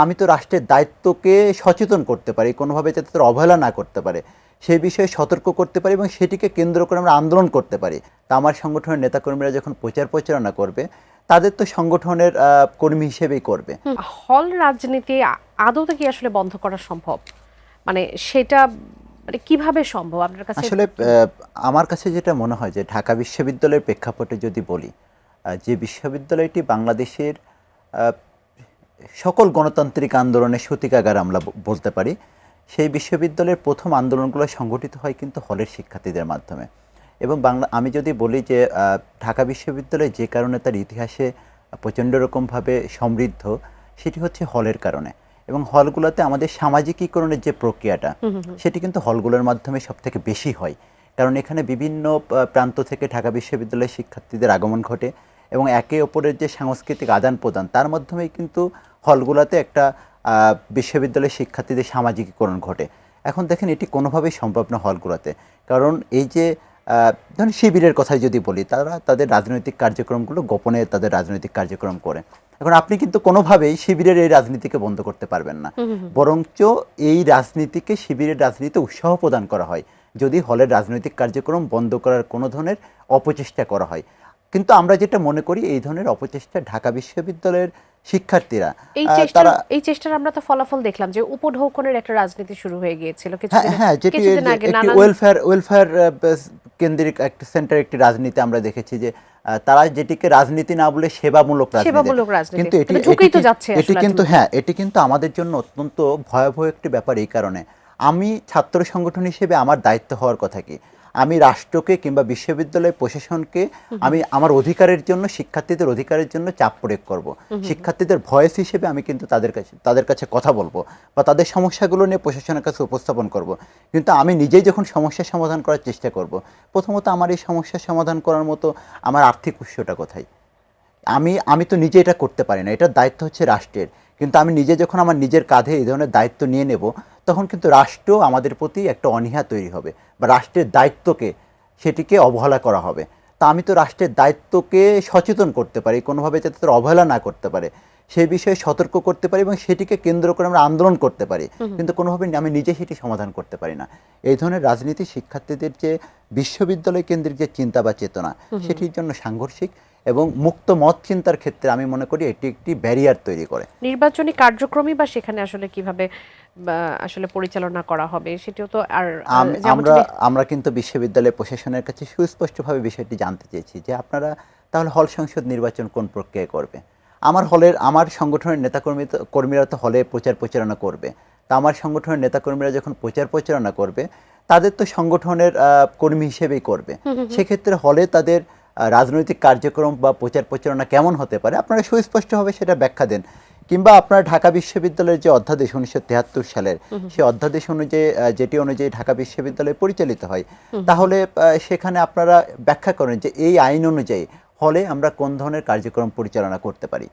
আমি তো রাষ্ট্রের দায়িত্বকে সচেতন করতে পারি, কোনোভাবে যাতে তারা অবহেলা না করতে পারে সেই বিষয়ে সতর্ক করতে পারি এবং সেটিকে কেন্দ্র করে আমরা আন্দোলন করতে পারি। তা আমার সংগঠনের নেতাকর্মীরা যখন প্রচার প্রচারণা করবে, তাদের তো সংগঠনের কর্মী হিসেবেই করবে। হল রাজনীতি আদতে কি আসলে বন্ধ করা সম্ভব? মানে সেটা মানে কিভাবে সম্ভব আপনার কাছে? আসলে আমার কাছে যেটা মনে হয় যে ঢাকা বিশ্ববিদ্যালয়ের প্রেক্ষাপটে যদি বলি, যে বিশ্ববিদ্যালয়টি বাংলাদেশের সকল গণতান্ত্রিক আন্দোলনের সূতিকাগার আমরা বলতে পারি, সেই বিশ্ববিদ্যালয়ের প্রথম আন্দোলনগুলো সংগঠিত হয় কিন্তু হলের শিক্ষার্থীদের মাধ্যমে। এবং আমি যদি বলি যে ঢাকা বিশ্ববিদ্যালয় যে কারণে তার ইতিহাসে প্রচণ্ড রকমভাবে সমৃদ্ধ, সেটি হচ্ছে হলের কারণে। এবং হলগুলোতে আমাদের সামাজিকীকরণের যে প্রক্রিয়াটা, সেটি কিন্তু হলগুলোর মাধ্যমে সবথেকে বেশি হয়। কারণ এখানে বিভিন্ন প্রান্ত থেকে ঢাকা বিশ্ববিদ্যালয়ের শিক্ষার্থীদের আগমন ঘটে এবং একে অপরের যে সাংস্কৃতিক আদান প্রদান, তার মাধ্যমেই কিন্তু হলগুলোতে একটা বিশ্ববিদ্যালয়ের শিক্ষার্থীদের সামাজিকীকরণ ঘটে। এখন দেখেন এটি কোনোভাবেই সম্ভব না হলগুলোতে, কারণ এই যে ধরুন শিবিরের কথাই যদি বলি, তারা তাদের রাজনৈতিক কার্যক্রমগুলো গোপনে তাদের রাজনৈতিক কার্যক্রম করে। এখন আপনি কিন্তু কোনোভাবেই শিবিরের এই রাজনীতিকে বন্ধ করতে পারবেন না, বরঞ্চ এই রাজনীতিকে শিবিরের রাজনীতিতে উৎসাহ প্রদান করা হয় যদি হলের রাজনৈতিক কার্যক্রম বন্ধ করার কোনো ধরনের অপচেষ্টা করা হয়। কিন্তু আমরা যেটা মনে করি, এই ধরনের অপচেষ্টা ঢাকা বিশ্ববিদ্যালয়ের শিক্ষার্থীরা এই চেষ্টার আমরা তো ফলাফল দেখলাম যে উপঢৌকনের একটা রাজনীতি শুরু হয়ে গিয়েছিল কিছুদিন আগে একটি ওয়েলফেয়ার কেন্দ্রিক একটা সেন্টার, একটি রাজনীতি আমরা দেখেছি যে তারা যেটিকে রাজনীতি না বলে সেবামূলক রাজনীতি, কিন্তু এটি কিন্তু আমাদের জন্য অত্যন্ত ভয়াবহ একটি ব্যাপার। এই কারণে আমি ছাত্র সংগঠন হিসেবে আমার দায়িত্ব হওয়ার কথা কি, আমি রাষ্ট্রকে কিংবা বিশ্ববিদ্যালয় প্রশাসনকে আমি আমার অধিকারের জন্য, শিক্ষার্থীদের অধিকারের জন্য চাপ প্রয়োগ করব। শিক্ষার্থীদের ভয়েস হিসেবে আমি কিন্তু তাদের কাছে কথা বলবো বা তাদের সমস্যাগুলো নিয়ে প্রশাসনের কাছে উপস্থাপন করব। কিন্তু আমি নিজেই যখন সমস্যার সমাধান করার চেষ্টা করব, প্রথমত আমার এই সমস্যার সমাধান করার মতো আমার আর্থিক উৎসটা কোথায়? আমি তো নিজে এটা করতে পারি না, এটার দায়িত্ব হচ্ছে রাষ্ট্রের। কিন্তু আমি নিজে যখন আমার নিজের কাঁধে এই ধরনের দায়িত্ব নিয়ে নেব, তখন কিন্তু রাষ্ট্র আমাদের প্রতি একটা অনীহা তৈরি হবে বা রাষ্ট্রের দায়িত্বকে সেটিকে অবহেলা করা হবে। তা আমি তো রাষ্ট্রের দায়িত্বকে সচেতন করতে পারি, কোনোভাবে যাতে তারা অবহেলা না করতে পারে সেই বিষয়ে সতর্ক করতে পারি এবং সেটিকে কেন্দ্র করে আমরা আন্দোলন করতে পারি। কিন্তু কোনোভাবে আমি নিজে সেটি সমাধান করতে পারি না। এই ধরনের রাজনীতি শিক্ষার্থীদের যে বিশ্ববিদ্যালয় কেন্দ্রিক যে চিন্তা বা চেতনা, সেটির জন্য সাংঘর্ষিক এবং মুক্ত মত চিন্তার ক্ষেত্রে আমি মনে করি এটি একটি ব্যারিয়ার তৈরি করে। নির্বাচনী কার্যক্রমই বা সেখানে আসলে কিভাবে আসলে পরিচালনা করা হবে সেটিও তো আর আমরা কিন্তু বিশ্ববিদ্যালয় প্রশাসনের কাছে সুস্পষ্টভাবে বিষয়টি জানতে চেয়েছি যে আপনারা তাহলে হল সংসদ নির্বাচন কোন প্রক্রিয়ায় করবে। আমার সংগঠনের কর্মীরা তো হলে প্রচার প্রচারণা করবে। তা আমার সংগঠনের নেতাকর্মীরা যখন প্রচার প্রচারণা করবে, তাদের তো সংগঠনের কর্মী হিসেবেই করবে। সেক্ষেত্রে হলে তাদের রাজনৈতিক কার্যক্রম বা প্রচার প্রচারণা কেমন হতে পারে আপনারা সুস্পষ্টভাবে সেটা ব্যাখ্যা দেন। কিংবা আপনার ঢাকা বিশ্ববিদ্যালয়ের যে অধ্যাদেশ 1973 সালের, সেই অধ্যাদেশ অনুযায়ী যেটি অনুযায়ী ঢাকা বিশ্ববিদ্যালয় পরিচালিত হয়, তাহলে সেখানে আপনারা ব্যাখ্যা করেন যে এই আইন অনুযায়ী হলে আমরা কোন ধরনের কার্যক্রম পরিচালনা করতে পারি।